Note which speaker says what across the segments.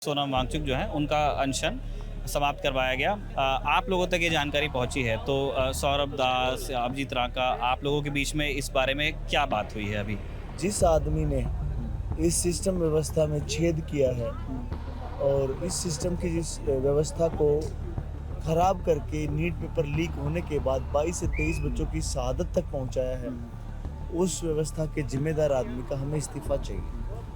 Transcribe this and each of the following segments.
Speaker 1: सोनम वांगचुक जो है उनका अनशन समाप्त करवाया गया। आप लोगों तक ये जानकारी पहुंची है तो सौरभ दास, अभिजीत राका, आप लोगों के बीच में इस बारे में क्या बात हुई है अभी?
Speaker 2: जिस आदमी ने इस सिस्टम व्यवस्था में छेद किया है और इस सिस्टम की जिस व्यवस्था को खराब करके नीट पेपर लीक होने के बाद 22 से 23 बच्चों की शहादत तक पहुंचाया है, उस व्यवस्था के जिम्मेदार आदमी का हमें इस्तीफा चाहिए।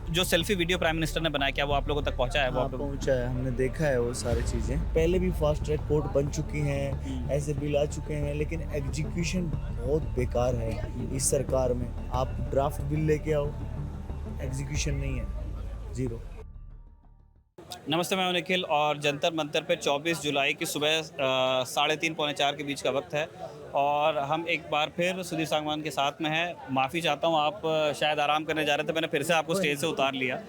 Speaker 1: जो सेल्फी वीडियो प्राइम मिनिस्टर ने बनाया, क्या वो आप लोगों तक पहुंचा है? वो
Speaker 2: हाँ,
Speaker 1: आप लोग
Speaker 2: पहुंचा है, हमने देखा है वो सारी चीज़ें। पहले भी फास्ट ट्रैक कोर्ट बन चुकी हैं, ऐसे बिल आ चुके हैं, लेकिन एग्जीक्यूशन बहुत बेकार है इस सरकार में। आप ड्राफ्ट बिल लेके आओ, एग्जीक्यूशन नहीं है, ज़ीरो।
Speaker 1: नमस्ते, मैं हूं निखिल और जंतर मंतर पे 24 जुलाई की सुबह 3:30 पौने 4 के बीच का वक्त है और हम एक बार फिर सुधीर सांगवान के साथ में हैं। माफ़ी चाहता हूं, आप शायद आराम करने जा रहे थे, मैंने फिर से आपको स्टेज से उतार लिया।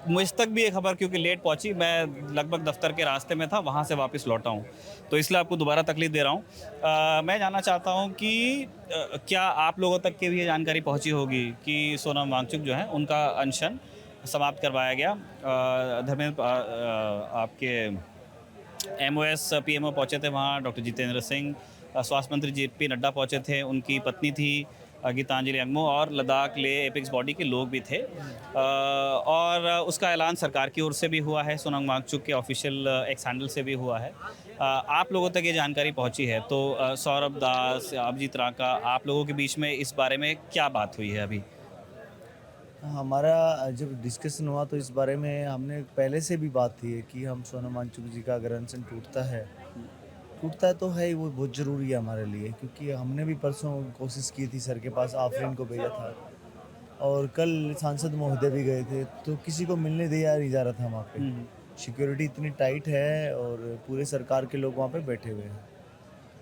Speaker 1: मुझ तक भी ये खबर क्योंकि लेट पहुंची, मैं लगभग दफ्तर के रास्ते में था, वहां से वापस लौटा हूं, तो इसलिए आपको दोबारा तकलीफ दे रहा हूं। मैं जानना चाहता हूं कि क्या आप लोगों तक के भी ये जानकारी पहुंची होगी कि सोनम वांगचुक जो है उनका अनशन समाप्त करवाया गया। धर्मेंद्र आपके एमओएस पीएमओ पहुंचे थे वहाँ, डॉक्टर जितेंद्र सिंह, स्वास्थ्य मंत्री जेपी नड्डा पहुंचे थे, उनकी पत्नी थी गीतांजलि अंगमो, और लद्दाख ले एपेक्स बॉडी के लोग भी थे। और उसका ऐलान सरकार की ओर से भी हुआ है, सोनम वांगचुक के ऑफिशियल एक्स हैंडल से भी हुआ है। आप लोगों तक ये जानकारी पहुंची है तो सौरभ दास, अभिजीत राका, आप लोगों के बीच में इस बारे में क्या बात हुई है अभी?
Speaker 2: हमारा जब डिस्कशन हुआ तो इस बारे में हमने पहले से भी बात की है कि हम सोनम वांगचुक जी का अगर अनशन टूटता है तो है ही, वो बहुत ज़रूरी है हमारे लिए, क्योंकि हमने भी परसों कोशिश की थी, सर के पास आफरीन को भेजा था और कल सांसद महोदय भी गए थे, तो किसी को मिलने दिया नहीं जा रहा था वहाँ पे। सिक्योरिटी इतनी टाइट है और पूरे सरकार के लोग वहाँ पे बैठे हुए हैं।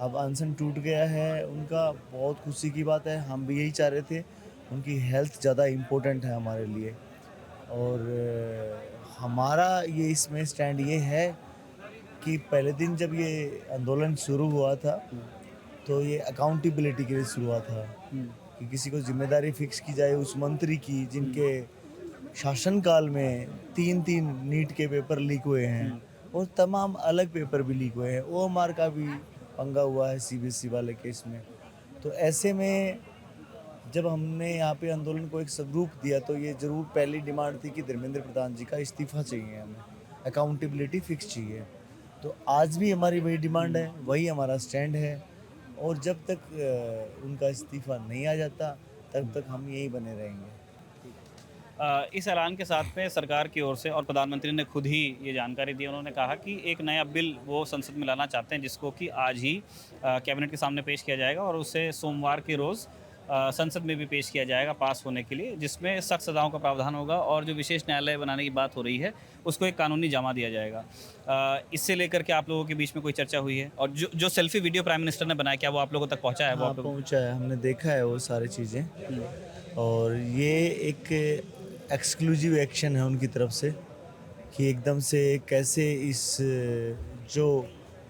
Speaker 2: अब अनशन टूट गया है उनका, बहुत खुशी की बात है, हम भी यही चाह रहे थे। उनकी हेल्थ ज़्यादा इम्पोर्टेंट है हमारे लिए और हमारा ये इसमें स्टैंड ये है कि पहले दिन जब ये आंदोलन शुरू हुआ था, तो ये अकाउंटेबिलिटी के लिए शुरू हुआ था कि किसी को ज़िम्मेदारी फ़िक्स की जाए उस मंत्री की जिनके शासनकाल में 3-3 नीट के पेपर लीक हुए हैं और तमाम अलग पेपर भी लीक हुए हैं। ओएमआर का भी पंगा हुआ है सीबीएसई वाले केस में। तो ऐसे में जब हमने यहाँ पे आंदोलन को एक स्वरूप दिया तो ये ज़रूर पहली डिमांड थी कि धर्मेंद्र प्रधान जी का इस्तीफ़ा चाहिए हमें, अकाउंटेबिलिटी फ़िक्स चाहिए। तो आज भी हमारी वही डिमांड है, वही हमारा स्टैंड है और जब तक उनका इस्तीफ़ा नहीं आ जाता तब तक हम यहीं बने रहेंगे।
Speaker 1: इस ऐलान के साथ में सरकार की ओर से और प्रधानमंत्री ने खुद ही ये जानकारी दी। उन्होंने कहा कि एक नया बिल वो संसद में लाना चाहते हैं, जिसको कि आज ही कैबिनेट के सामने पेश किया जाएगा और उसे सोमवार के रोज़ संसद में भी पेश किया जाएगा पास होने के लिए, जिसमें सख्त सज़ाओं का प्रावधान होगा और जो विशेष न्यायालय बनाने की बात हो रही है उसको एक कानूनी जामा दिया जाएगा। इससे लेकर के आप लोगों के बीच में कोई चर्चा हुई है? और जो सेल्फी वीडियो प्राइम मिनिस्टर ने बनाया, क्या वो आप लोगों तक पहुँचा है? वो
Speaker 2: हाँ,
Speaker 1: आप लोग
Speaker 2: पहुँचा है, हमने देखा है वो सारी चीज़ें और ये एक एक्सक्लूसिव एक्शन है उनकी तरफ से कि एकदम से कैसे इस जो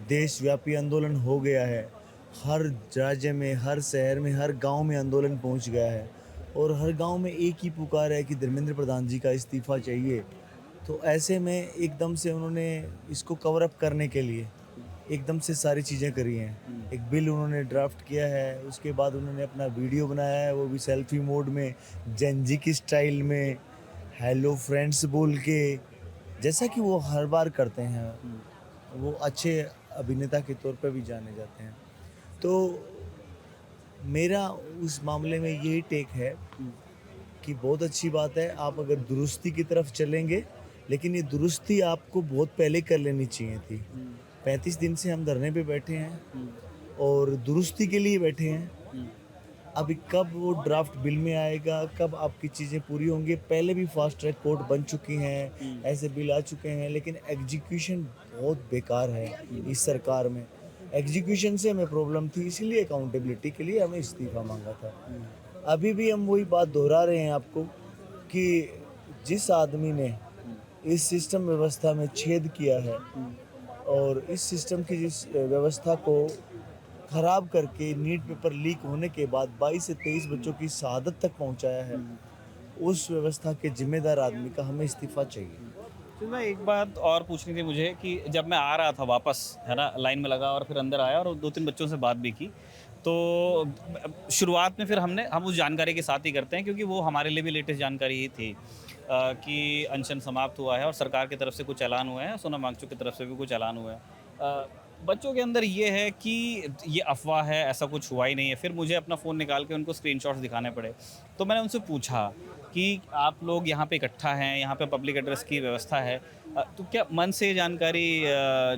Speaker 2: देशव्यापी आंदोलन हो गया है, हर राज्य में, हर शहर में, हर गांव में आंदोलन पहुंच गया है और हर गांव में एक ही पुकार है कि धर्मेंद्र प्रधान जी का इस्तीफ़ा चाहिए। तो ऐसे में एकदम से उन्होंने इसको कवर अप करने के लिए एकदम से सारी चीज़ें करी हैं। एक बिल उन्होंने ड्राफ्ट किया है, उसके बाद उन्होंने अपना वीडियो बनाया है, वो भी सेल्फी मोड में, जेन ज़ी की स्टाइल में, हेलो फ्रेंड्स बोल के, जैसा कि वो हर बार करते हैं। वो अच्छे अभिनेता के तौर पे भी जाने जाते हैं। तो मेरा उस मामले में यही टेक है कि बहुत अच्छी बात है, आप अगर दुरुस्ती की तरफ चलेंगे, लेकिन ये दुरुस्ती आपको बहुत पहले कर लेनी चाहिए थी। 35 दिन से हम धरने पे बैठे हैं और दुरुस्ती के लिए बैठे हैं। अभी कब वो ड्राफ्ट बिल में आएगा, कब आपकी चीज़ें पूरी होंगी? पहले भी फास्ट ट्रैक कोर्ट बन चुकी हैं, ऐसे बिल आ चुके हैं, लेकिन एग्जीक्यूशन बहुत बेकार है इस सरकार में। एग्जीक्यूशन से हमें प्रॉब्लम थी, इसीलिए अकाउंटेबिलिटी के लिए हमें इस्तीफ़ा मांगा था। अभी भी हम वही बात दोहरा रहे हैं आपको कि जिस आदमी ने इस सिस्टम व्यवस्था में छेद किया है और इस सिस्टम की जिस व्यवस्था को खराब करके नीट पेपर लीक होने के बाद 22 से 23 बच्चों की शहादत तक पहुंचाया है, उस व्यवस्था के जिम्मेदार आदमी का हमें इस्तीफ़ा चाहिए।
Speaker 1: तो मैं एक बात और पूछनी थी मुझे कि जब मैं आ रहा था वापस, है ना, लाइन में लगा और फिर अंदर आया और 2-3 बच्चों से बात भी की। तो शुरुआत में फिर हम उस जानकारी के साथ ही करते हैं क्योंकि वो हमारे लिए भी लेटेस्ट जानकारी ही थी कि अनशन समाप्त हुआ है और सरकार की तरफ से कुछ ऐलान हुए हैं, सोनम वांगचुक की तरफ से भी कुछ ऐलान हुए हैं। बच्चों के अंदर ये है कि ये अफ़वाह है, ऐसा कुछ हुआ ही नहीं है। फिर मुझे अपना फ़ोन निकाल के उनको स्क्रीनशॉट्स दिखाने पड़े। तो मैंने उनसे पूछा कि आप लोग यहाँ पे इकट्ठा हैं, यहाँ पे पब्लिक एड्रेस की व्यवस्था है। तो क्या मन से ये जानकारी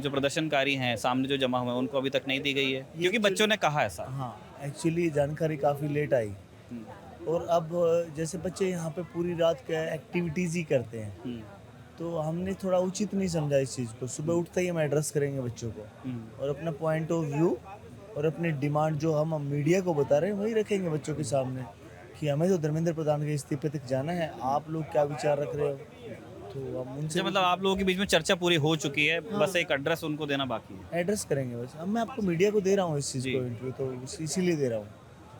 Speaker 1: जो प्रदर्शनकारी हैं, सामने जो जमा हुए हैं, उनको अभी तक नहीं दी गई है?
Speaker 2: ये
Speaker 1: क्योंकि
Speaker 2: एक्चुअली
Speaker 1: बच्चों ने कहा ऐसा।
Speaker 2: हाँ, एक्चुअली जानकारी काफ़ी लेट आई।
Speaker 1: हुँ,
Speaker 2: और अब जैसे बच्चे यहाँ पे पूरी रात क्या एक्टिविटीज़ ही करते हैं,
Speaker 1: हुँ,
Speaker 2: तो हमने थोड़ा उचित नहीं समझा इस चीज़ को। सुबह उठते ही हम एड्रेस करेंगे बच्चों को
Speaker 1: हुँ,
Speaker 2: और अपना पॉइंट ऑफ व्यू और अपनी डिमांड जो हम मीडिया को बता रहे हैं वही रखेंगे बच्चों के सामने कि हमें तो धर्मेंद्र प्रधान के इस्तीफे तक जाना है, आप लोग क्या विचार रख रहे हो? तो हम उनसे
Speaker 1: अच्छा, मतलब आप लोगों के बीच में चर्चा पूरी हो चुकी है,
Speaker 2: हाँ,
Speaker 1: बस एक एड्रेस उनको देना बाकी है।
Speaker 2: एड्रेस करेंगे बस। अब मैं आपको मीडिया को दे रहा हूँ इस चीज़
Speaker 1: जी।
Speaker 2: को इंटरव्यू, तो इसीलिए दे रहा हूँ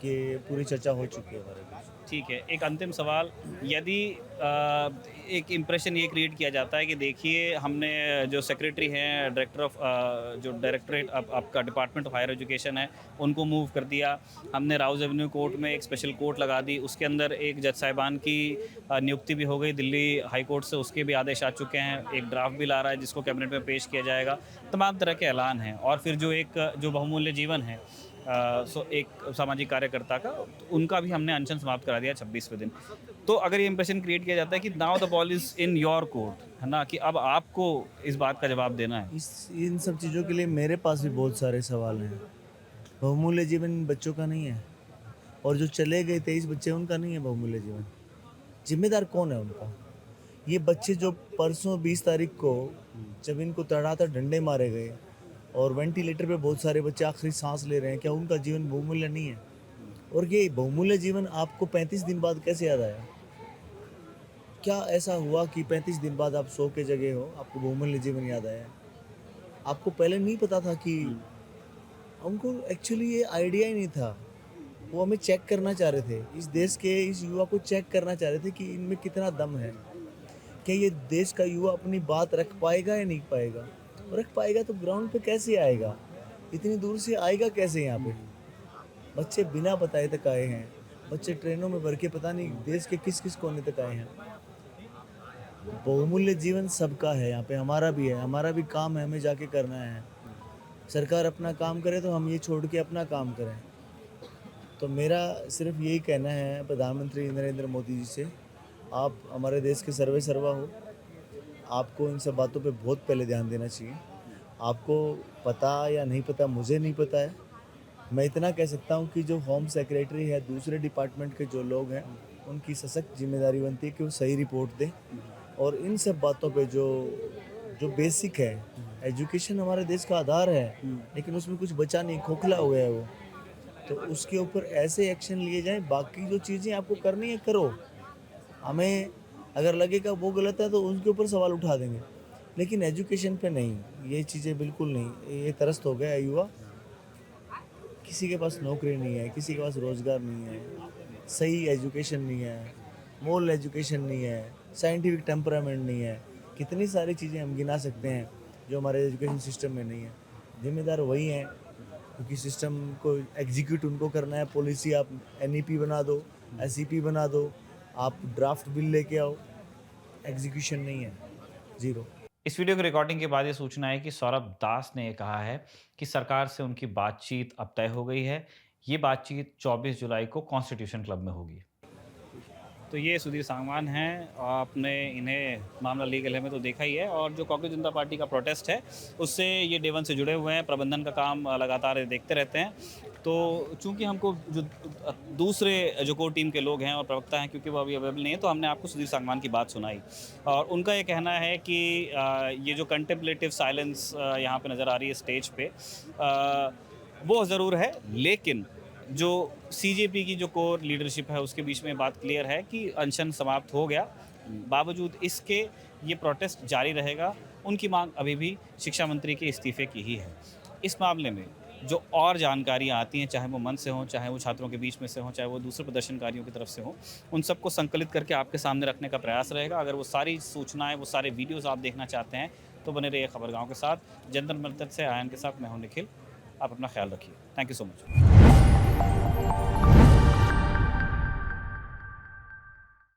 Speaker 2: कि पूरी चर्चा हो चुकी है हमारे बीच।
Speaker 1: ठीक है, एक अंतिम सवाल, यदि एक इम्प्रेशन ये क्रिएट किया जाता है कि देखिए हमने जो सेक्रेटरी हैं डायरेक्टर ऑफ जो डायरेक्टरेट आपका डिपार्टमेंट ऑफ हायर एजुकेशन है, उनको मूव कर दिया, हमने राउज़ एवेन्यू कोर्ट में एक स्पेशल कोर्ट लगा दी, उसके अंदर एक जज साहिबान की नियुक्ति भी हो गई दिल्ली हाई कोर्ट से, उसके भी आदेश आ चुके हैं, एक ड्राफ्ट बिल आ रहा है जिसको कैबिनेट में पेश किया जाएगा, तमाम तरह के ऐलान हैं और फिर जो बहुमूल्य जीवन है, एक सामाजिक कार्यकर्ता का, तो उनका भी हमने अनशन समाप्त करा दिया 26वें दिन। तो अगर ये इंप्रेशन क्रिएट किया जाता है कि now the ball is in your court, है ना, कि अब आपको इस बात का जवाब देना है।
Speaker 2: इस इन सब चीज़ों के लिए मेरे पास भी बहुत सारे सवाल हैं। बहुमूल्य जीवन बच्चों का नहीं है और जो चले गए 23 बच्चे उनका नहीं है बहुमूल्य जीवन। जिम्मेदार कौन है उनका? ये बच्चे जो परसों 20 तारीख को जब इनको तड़ातड़ डंडे मारे गए और वेंटिलेटर पे बहुत सारे बच्चे आखिरी सांस ले रहे हैं, क्या उनका जीवन बहुमूल्य नहीं है? और ये बहुमूल्य जीवन आपको 35 दिन बाद कैसे याद आया? क्या ऐसा हुआ कि 35 दिन बाद आप सो के जगह हो, आपको बहुमूल्य जीवन याद आया? आपको पहले नहीं पता था कि
Speaker 1: हुँ,
Speaker 2: उनको एक्चुअली ये आइडिया ही नहीं था। वो हमें चेक करना चाह रहे थे। इस देश के इस युवा को चेक करना चाह रहे थे कि इनमें कितना दम है। क्या ये देश का युवा अपनी बात रख पाएगा या नहीं पाएगा? रख पाएगा तो ग्राउंड पे कैसे आएगा? इतनी दूर से आएगा कैसे यहाँ पे? बच्चे बिना बताए तक आए हैं। बच्चे ट्रेनों में भर के पता नहीं देश के किस-किस कोने तक आए हैं। बहुमूल्य जीवन सबका है यहाँ पे, हमारा भी है। हमारा भी काम है, हमें जाके करना है। सरकार अपना काम करे तो हम ये छोड़ के अपना काम करें। तो मेरा सिर्फ यही कहना है प्रधानमंत्री नरेंद्र मोदी जी से, आप हमारे देश के सर्वे सर्वा हो, आपको इन सब बातों पे बहुत पहले ध्यान देना चाहिए। आपको पता या नहीं पता, मुझे नहीं पता है। मैं इतना कह सकता हूँ कि जो होम सेक्रेटरी है, दूसरे डिपार्टमेंट के जो लोग हैं, उनकी सशक्त जिम्मेदारी बनती है कि वो सही रिपोर्ट दें और इन सब बातों पे जो जो बेसिक है, एजुकेशन हमारे देश का आधार है, लेकिन उसमें कुछ बचा नहीं, खोखला हो गया है वो। तो उसके ऊपर ऐसे एक्शन लिए जाएँ, बाकी जो चीज़ें आपको करनी है करो। हमें अगर लगेगा वो गलत है तो उनके ऊपर सवाल उठा देंगे, लेकिन एजुकेशन पे नहीं, ये चीज़ें बिल्कुल नहीं। ये त्रस्त हो गया है युवा, किसी के पास नौकरी नहीं है, किसी के पास रोज़गार नहीं है, सही एजुकेशन नहीं है, मोरल एजुकेशन नहीं है, साइंटिफिक टेम्परामेंट नहीं है। कितनी सारी चीज़ें हम गिना सकते हैं जो हमारे एजुकेशन सिस्टम में नहीं है। ज़िम्मेदार वही हैं, क्योंकि सिस्टम को एग्जीक्यूट उनको करना है। पॉलिसी आप एनईपी बना दो, एसईपी बना दो, आप ड्राफ्ट बिल लेके आओ, एग्जीक्यूशन नहीं है, ज़ीरो।
Speaker 1: इस वीडियो की रिकॉर्डिंग के बाद ये सूचना है कि सौरभ दास ने ये कहा है कि सरकार से उनकी बातचीत अब तय हो गई है। ये बातचीत 24 जुलाई को कॉन्स्टिट्यूशन क्लब में होगी। तो ये सुधीर सांगवान हैं, आपने इन्हें मामला लीगल है में तो देखा ही है और जो कांग्रेस जनता पार्टी का प्रोटेस्ट है, उससे ये डे वन से जुड़े हुए हैं, प्रबंधन का काम लगातार ये देखते रहते हैं। तो चूँकि हमको जो दूसरे जो कोर टीम के लोग हैं और प्रवक्ता हैं, क्योंकि वो अभी अवेलेबल नहीं है, तो हमने आपको सुधीर सांगवान की बात सुनाई। और उनका ये कहना है कि ये जो कंटेम्पलेटिव साइलेंस यहाँ पे नज़र आ रही है स्टेज पे, वो ज़रूर है, लेकिन जो सीजेपी की जो कोर लीडरशिप है उसके बीच में बात क्लियर है कि अनशन समाप्त हो गया। बावजूद इसके ये प्रोटेस्ट जारी रहेगा। उनकी मांग अभी भी शिक्षा मंत्री के इस्तीफे की ही है। इस मामले में जो और जानकारियाँ आती हैं, चाहे वो मन से हों, चाहे वो छात्रों के बीच में से हों, चाहे वो दूसरे प्रदर्शनकारियों की तरफ से हों, उन सबको संकलित करके आपके सामने रखने का प्रयास रहेगा। अगर वो सारी सूचनाएँ, वो सारे वीडियोज़ आप देखना चाहते हैं, तो बने रहिए खबरगाँव के साथ। जंतर मंतर से आयन के साथ मैं हूँ निखिल। आप अपना ख़्याल रखिए। Thank you so much.